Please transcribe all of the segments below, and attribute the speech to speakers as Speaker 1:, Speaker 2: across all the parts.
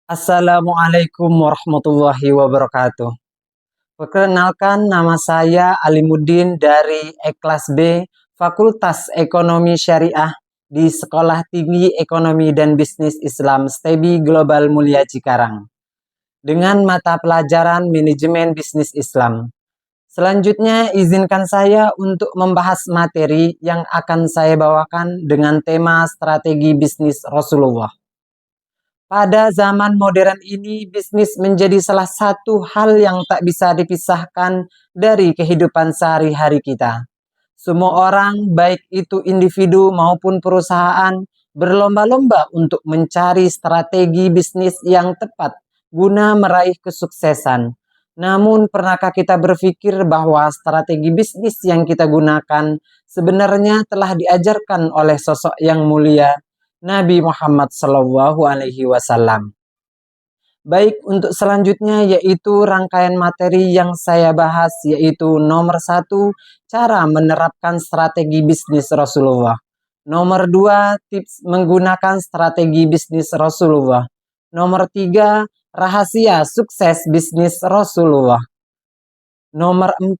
Speaker 1: Assalamualaikum warahmatullahi wabarakatuh. Perkenalkan, nama saya Alimuddin dari kelas B, Fakultas Ekonomi Syariah di Sekolah Tinggi Ekonomi dan Bisnis Islam STEBI Global Mulia Cikarang, dengan mata pelajaran Manajemen Bisnis Islam. Selanjutnya, izinkan saya untuk membahas materi yang akan saya bawakan dengan tema strategi bisnis Rasulullah. Pada zaman modern ini, bisnis menjadi salah satu hal yang tak bisa dipisahkan dari kehidupan sehari-hari kita. Semua orang, baik itu individu maupun perusahaan, berlomba-lomba untuk mencari strategi bisnis yang tepat guna meraih kesuksesan. Namun, pernahkah kita berpikir bahwa strategi bisnis yang kita gunakan sebenarnya telah diajarkan oleh sosok yang mulia, Nabi Muhammad SAW. Baik, untuk selanjutnya yaitu rangkaian materi yang saya bahas, yaitu nomor 1, cara menerapkan strategi bisnis Rasulullah. Nomor 2, tips menggunakan strategi bisnis Rasulullah. Nomor 3, rahasia sukses bisnis Rasulullah. Nomor 4,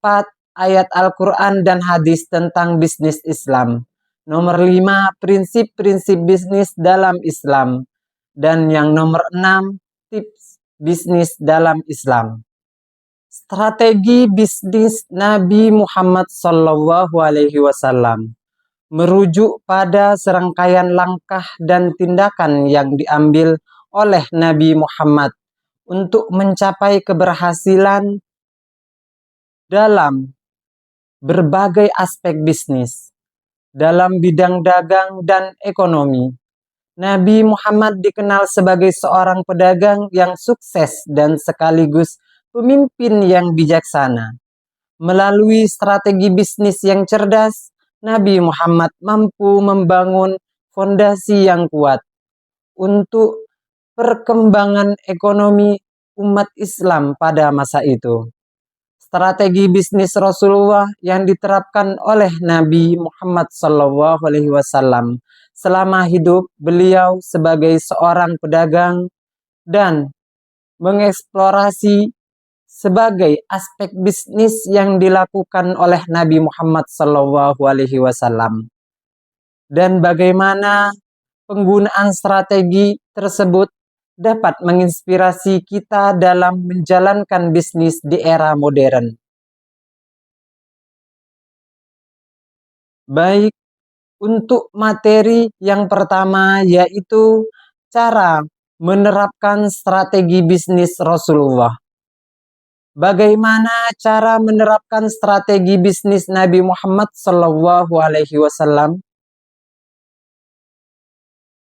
Speaker 1: ayat Al-Quran dan hadis tentang bisnis Islam. Nomor 5, prinsip-prinsip bisnis dalam Islam. Dan yang nomor 6, tips bisnis dalam Islam. Strategi bisnis Nabi Muhammad SAW merujuk pada serangkaian langkah dan tindakan yang diambil oleh Nabi Muhammad untuk mencapai keberhasilan dalam berbagai aspek bisnis, dalam bidang dagang dan ekonomi. Nabi Muhammad dikenal sebagai seorang pedagang yang sukses dan sekaligus pemimpin yang bijaksana. Melalui strategi bisnis yang cerdas, Nabi Muhammad mampu membangun fondasi yang kuat untuk perkembangan ekonomi umat Islam pada masa itu. Strategi bisnis Rasulullah yang diterapkan oleh Nabi Muhammad SAW selama hidup beliau sebagai seorang pedagang dan mengeksplorasi sebagai aspek bisnis yang dilakukan oleh Nabi Muhammad SAW, dan bagaimana penggunaan strategi tersebut dapat menginspirasi kita dalam menjalankan bisnis di era modern. Baik, untuk materi yang pertama yaitu cara menerapkan strategi bisnis Rasulullah. Bagaimana cara menerapkan strategi bisnis Nabi Muhammad SAW?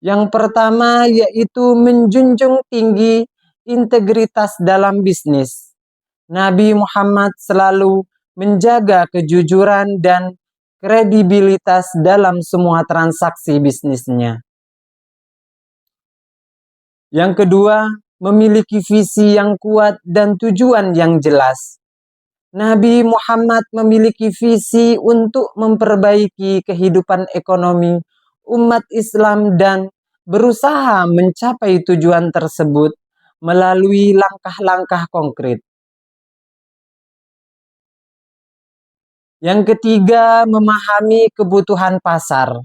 Speaker 1: Yang pertama yaitu menjunjung tinggi integritas dalam bisnis. Nabi Muhammad selalu menjaga kejujuran dan kredibilitas dalam semua transaksi bisnisnya. Yang kedua, memiliki visi yang kuat dan tujuan yang jelas. Nabi Muhammad memiliki visi untuk memperbaiki kehidupan ekonomi umat Islam dan berusaha mencapai tujuan tersebut melalui langkah-langkah konkret. Yang ketiga, memahami kebutuhan pasar.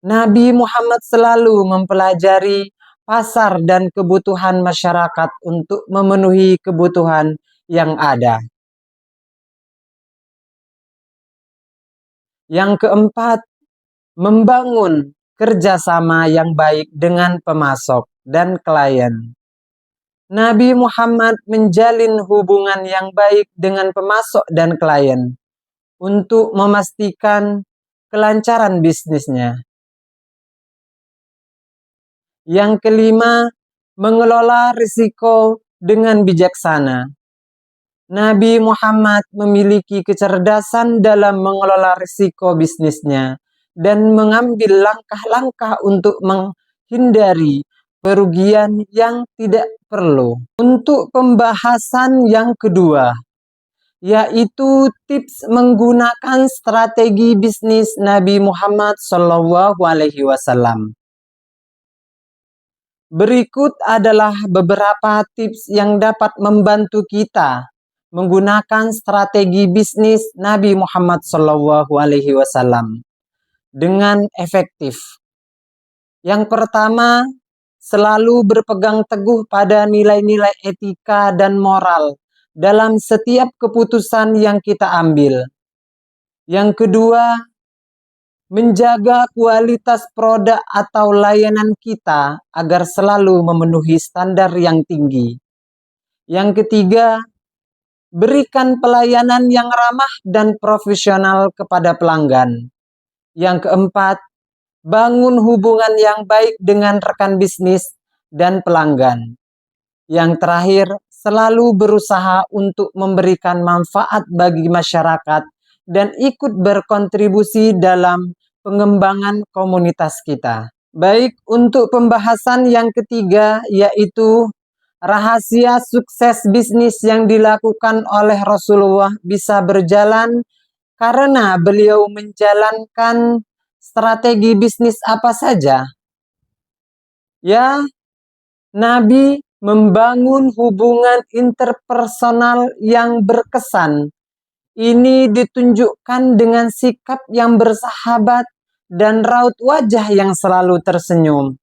Speaker 1: Nabi Muhammad selalu mempelajari pasar dan kebutuhan masyarakat untuk memenuhi kebutuhan yang ada. Yang keempat, membangun kerjasama yang baik dengan pemasok dan klien. Nabi Muhammad menjalin hubungan yang baik dengan pemasok dan klien untuk memastikan kelancaran bisnisnya. Yang kelima, mengelola risiko dengan bijaksana. Nabi Muhammad memiliki kecerdasan dalam mengelola risiko bisnisnya dan mengambil langkah-langkah untuk menghindari kerugian yang tidak perlu. Untuk pembahasan yang kedua, yaitu tips menggunakan strategi bisnis Nabi Muhammad SAW. Berikut adalah beberapa tips yang dapat membantu kita menggunakan strategi bisnis Nabi Muhammad SAW dengan efektif. Yang pertama, selalu berpegang teguh pada nilai-nilai etika dan moral dalam setiap keputusan yang kita ambil. Yang kedua, menjaga kualitas produk atau layanan kita agar selalu memenuhi standar yang tinggi. Yang ketiga, berikan pelayanan yang ramah dan profesional kepada pelanggan. Yang keempat, bangun hubungan yang baik dengan rekan bisnis dan pelanggan. Yang terakhir, selalu berusaha untuk memberikan manfaat bagi masyarakat dan ikut berkontribusi dalam pengembangan komunitas kita. Baik, untuk pembahasan yang ketiga, yaitu rahasia sukses bisnis yang dilakukan oleh Rasulullah bisa berjalan karena beliau menjalankan strategi bisnis apa saja. Ya, Nabi membangun hubungan interpersonal yang berkesan. Ini ditunjukkan dengan sikap yang bersahabat dan raut wajah yang selalu tersenyum.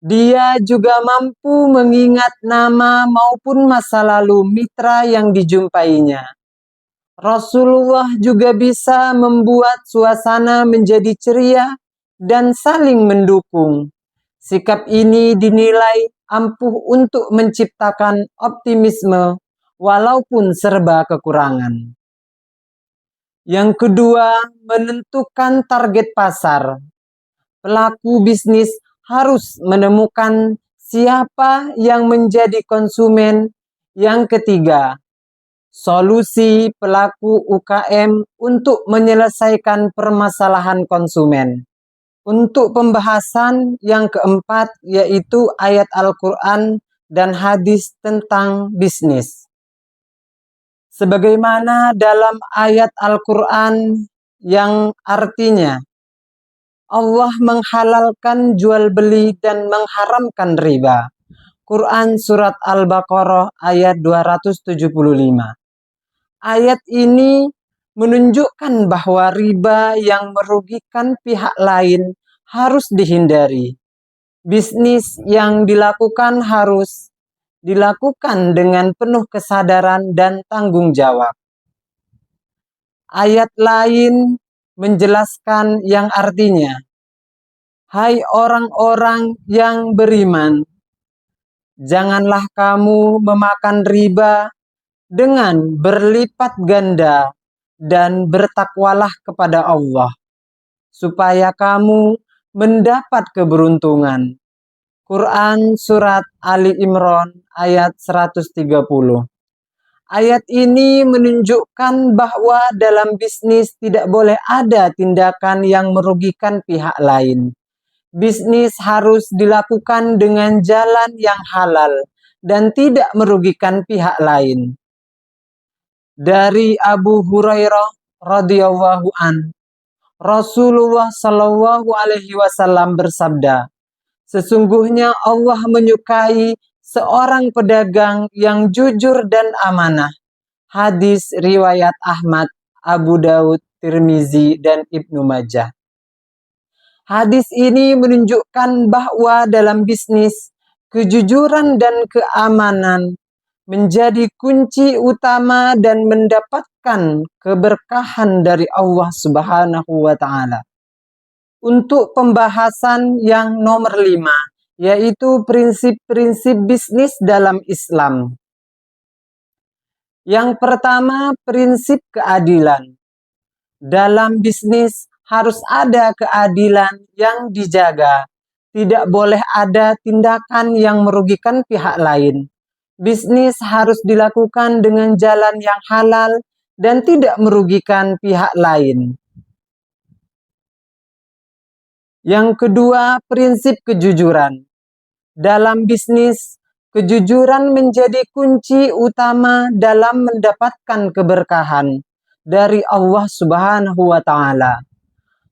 Speaker 1: Dia juga mampu mengingat nama maupun masa lalu mitra yang dijumpainya. Rasulullah juga bisa membuat suasana menjadi ceria dan saling mendukung. Sikap ini dinilai ampuh untuk menciptakan optimisme walaupun serba kekurangan. Yang kedua, menentukan target pasar. Pelaku bisnis harus menemukan siapa yang menjadi konsumen. Yang ketiga, solusi pelaku UKM untuk menyelesaikan permasalahan konsumen. Untuk pembahasan yang keempat, yaitu ayat Al-Quran dan hadis tentang bisnis. Sebagaimana dalam ayat Al-Quran yang artinya Allah menghalalkan jual beli dan mengharamkan riba. Quran Surat Al-Baqarah ayat 275. Ayat ini menunjukkan bahwa riba yang merugikan pihak lain harus dihindari. Bisnis yang dilakukan harus dilakukan dengan penuh kesadaran dan tanggung jawab. Ayat lain menjelaskan yang artinya, hai orang-orang yang beriman, janganlah kamu memakan riba dengan berlipat ganda dan bertakwalah kepada Allah, supaya kamu mendapat keberuntungan. Quran Surat Ali Imran ayat 130. Ayat ini menunjukkan bahwa dalam bisnis tidak boleh ada tindakan yang merugikan pihak lain. Bisnis harus dilakukan dengan jalan yang halal dan tidak merugikan pihak lain. Dari Abu Hurairah radhiyallahu an, Rasulullah Shallallahu alaihi wasallam bersabda, sesungguhnya Allah menyukai seorang pedagang yang jujur dan amanah. Hadis riwayat Ahmad, Abu Daud, Tirmizi, dan Ibnu Majah. Hadis ini menunjukkan bahwa dalam bisnis, kejujuran dan keamanan menjadi kunci utama dan mendapatkan keberkahan dari Allah Subhanahu wa Ta'ala. Untuk pembahasan yang nomor 5, yaitu prinsip-prinsip bisnis dalam Islam. Yang pertama, prinsip keadilan. Dalam bisnis harus ada keadilan yang dijaga. Tidak boleh ada tindakan yang merugikan pihak lain. Bisnis harus dilakukan dengan jalan yang halal dan tidak merugikan pihak lain. Yang kedua, prinsip kejujuran. Dalam bisnis, kejujuran menjadi kunci utama dalam mendapatkan keberkahan dari Allah Subhanahu wa Ta'ala.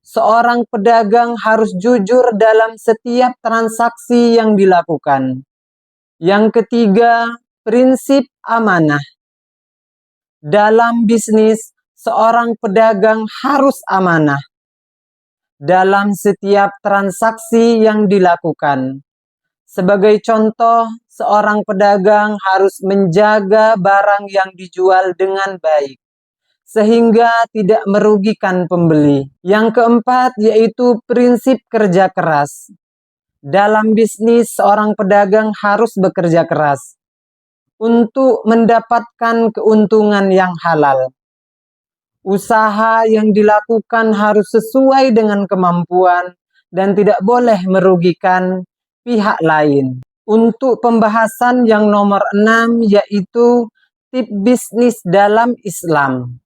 Speaker 1: Seorang pedagang harus jujur dalam setiap transaksi yang dilakukan. Yang ketiga, prinsip amanah. Dalam bisnis, seorang pedagang harus amanah dalam setiap transaksi yang dilakukan. Sebagai contoh, seorang pedagang harus menjaga barang yang dijual dengan baik, sehingga tidak merugikan pembeli. Yang keempat yaitu prinsip kerja keras. Dalam bisnis, seorang pedagang harus bekerja keras untuk mendapatkan keuntungan yang halal. Usaha yang dilakukan harus sesuai dengan kemampuan dan tidak boleh merugikan pihak lain. Untuk pembahasan yang nomor 6 yaitu tip bisnis dalam Islam.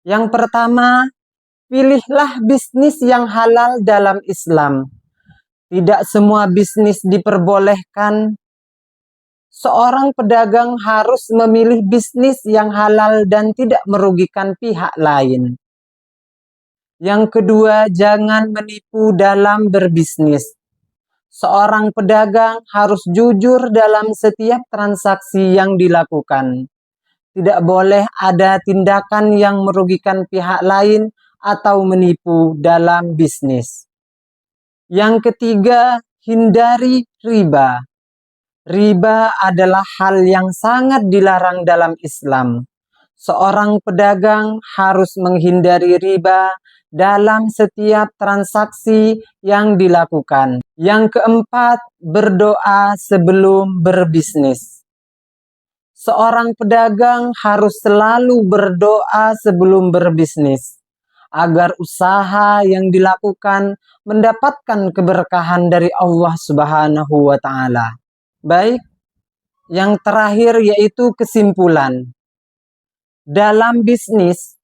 Speaker 1: Yang pertama, pilihlah bisnis yang halal dalam Islam. Tidak semua bisnis diperbolehkan. Seorang pedagang harus memilih bisnis yang halal dan tidak merugikan pihak lain. Yang kedua, jangan menipu dalam berbisnis. Seorang pedagang harus jujur dalam setiap transaksi yang dilakukan. Tidak boleh ada tindakan yang merugikan pihak lain atau menipu dalam bisnis. Yang ketiga, hindari riba. Riba adalah hal yang sangat dilarang dalam Islam. Seorang pedagang harus menghindari riba dalam setiap transaksi yang dilakukan. Yang keempat, berdoa sebelum berbisnis. Seorang pedagang harus selalu berdoa sebelum berbisnis, agar usaha yang dilakukan mendapatkan keberkahan dari Allah Subhanahu wa Ta'ala. Baik, yang terakhir yaitu kesimpulan. Dalam bisnis,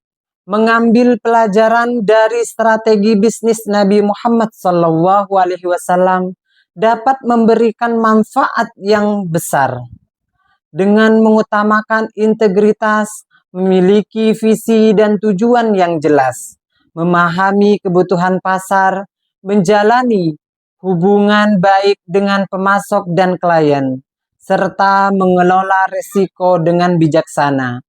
Speaker 1: mengambil pelajaran dari strategi bisnis Nabi Muhammad SAW dapat memberikan manfaat yang besar. Dengan mengutamakan integritas, memiliki visi dan tujuan yang jelas, memahami kebutuhan pasar, menjalani hubungan baik dengan pemasok dan klien, serta mengelola risiko dengan bijaksana.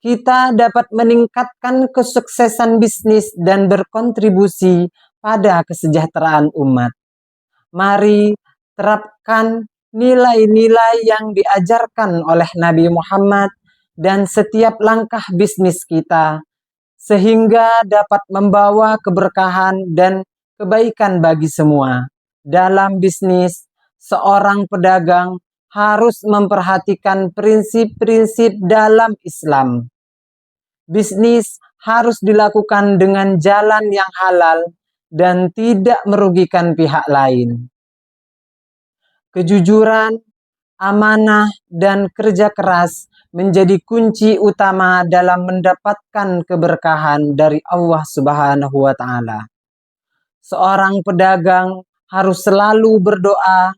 Speaker 1: Kita dapat meningkatkan kesuksesan bisnis dan berkontribusi pada kesejahteraan umat. Mari terapkan nilai-nilai yang diajarkan oleh Nabi Muhammad dan setiap langkah bisnis kita, sehingga dapat membawa keberkahan dan kebaikan bagi semua. Dalam bisnis, seorang pedagang harus memperhatikan prinsip-prinsip dalam Islam. Bisnis harus dilakukan dengan jalan yang halal dan tidak merugikan pihak lain. Kejujuran, amanah, dan kerja keras menjadi kunci utama dalam mendapatkan keberkahan dari Allah Subhanahu wa Ta'ala. Seorang pedagang harus selalu berdoa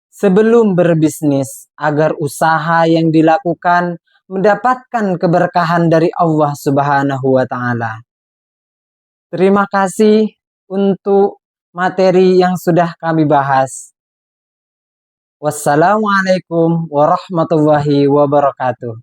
Speaker 1: sebelum berbisnis agar usaha yang dilakukan mendapatkan keberkahan dari Allah Subhanahu wa Ta'ala. Terima kasih untuk materi yang sudah kami bahas. Wassalamualaikum warahmatullahi wabarakatuh.